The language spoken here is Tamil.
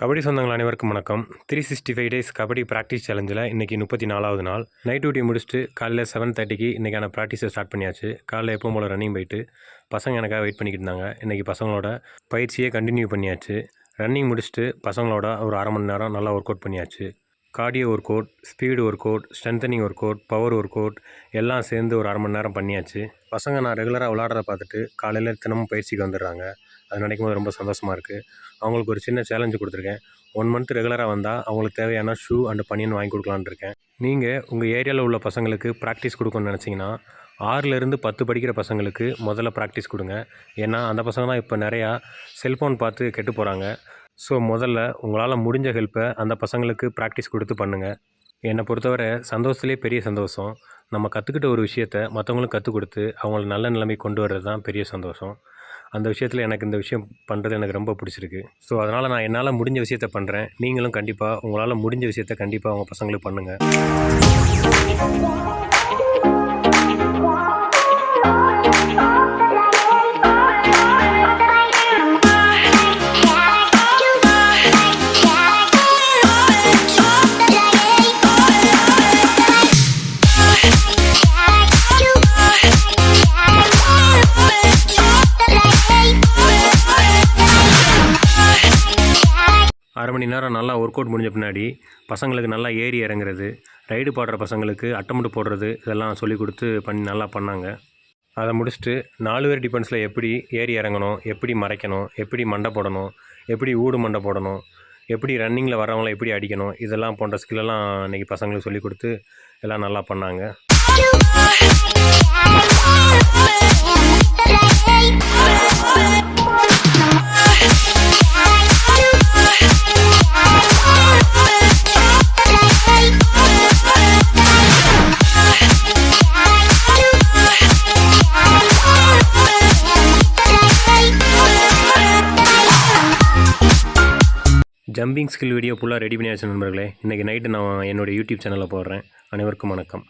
கபடி சொந்தங்கள் அனைவருக்கும் வணக்கம். 365 டேஸ் கபடி ப்ராக்டிஸ் சேலஞ்சில் இன்றைக்கி 34வது நாள். நைட் டியூட்டி முடிச்சுட்டு காலையில் 7:30க்கு இன்றைக்கான ப்ராக்டிஸை ஸ்டார்ட் பண்ணியாச்சு. காலையில் எப்பவும் போல் ரன்னிங் போயிட்டு பசங்க எனக்காக வெயிட் பண்ணிக்கிட்டு இருந்தாங்க. இன்றைக்கி பசங்களோட பயிற்சியை கண்டினியூ பண்ணியாச்சு. ரன்னிங் முடிச்சுட்டு பசங்களோட ஒரு அரை மணி நேரம் நல்லா ஒர்க் அவுட் பண்ணியாச்சு. Cardio work out, speed work out, strengthening work out, power work out எல்லாம் சேர்ந்து ஒரு அரை மணி நேரம் பண்ணியாச்சு. பசங்க நான் ரெகுலராக விளாட்றத பார்த்துட்டு காலையில் தினமும் பயிற்சிக்கு வந்துடுறாங்க. அது நினைக்கும் போது ரொம்ப சந்தோஷமாக இருக்குது. அவங்களுக்கு ஒரு சின்ன சேலஞ்சு கொடுத்துருக்கேன். 1 மந்த் ரெகுலராக வந்தால் அவங்களுக்கு தேவையான ஷூ அண்ட் பனியன் வாங்கி கொடுக்கலான்னு இருக்கேன். நீங்கள் உங்கள் ஏரியாவில் உள்ள பசங்களுக்கு ப்ராக்டிஸ் கொடுக்கணும்னு நினச்சிங்கன்னா 6லேருந்து 10 படிக்கிற பசங்களுக்கு முதல்ல ப்ராக்டிஸ் கொடுங்க. ஏன்னா அந்த பசங்க தான் இப்போ நிறையா செல்ஃபோன் பார்த்து கெட்டு போகிறாங்க. ஸோ முதல்ல உங்களால் முடிஞ்ச ஹெல்ப்பை அந்த பசங்களுக்கு ப்ராக்டிஸ் கொடுத்து பண்ணுங்கள். என்னை பொறுத்தவரை சந்தோஷத்துலேயே பெரிய சந்தோஷம் நம்ம கற்றுக்கிட்ட ஒரு விஷயத்தை மற்றவங்களும் கற்றுக் கொடுத்து அவங்கள நல்ல நிலைமை கொண்டு வர்றது தான் பெரிய சந்தோஷம். அந்த விஷயத்தில் எனக்கு இந்த விஷயம் பண்ணுறது எனக்கு ரொம்ப பிடிச்சிருக்கு. ஸோ அதனால் நான் என்னால் முடிஞ்ச விஷயத்த பண்ணுறேன். நீங்களும் கண்டிப்பாக உங்களால் முடிஞ்ச விஷயத்த கண்டிப்பாக உங்கள் பசங்களுக்கு பண்ணுங்கள். அரை மணி நேரம் நல்லா ஒர்க் அவுட் முடிஞ்ச பின்னாடி பசங்களுக்கு நல்லா ஏறி இறங்குறது, ரைடு பாடுற பசங்களுக்கு அட்டம்ப்ட் போடுறது இதெல்லாம் சொல்லி கொடுத்து நல்லா பண்ணாங்க. அதை முடிச்சுட்டு 4 பேர் டிஃபென்ஸில் எப்படி ஏறி இறங்கணும், எப்படி மறைக்கணும், எப்படி மண்டை போடணும், எப்படி ஊடு மண்டை போடணும், எப்படி ரன்னிங்கில் வரவங்கள எப்படி அடிக்கணும், இதெல்லாம் போன்ற ஸ்கில்லெல்லாம் இன்றைக்கி பசங்களுக்கு சொல்லி கொடுத்து எல்லாம் நல்லா பண்ணாங்க. ஜம்பிங் ஸ்கில் வீடியோ ஃபுல்லாக ரெடி பண்ணியாச்சு நண்பர்களே. இன்றைக்கி நைட்டு நான் என்னோடய யூடியூப் சேனலில் போடுறேன். அனைவருக்கும் வணக்கம்.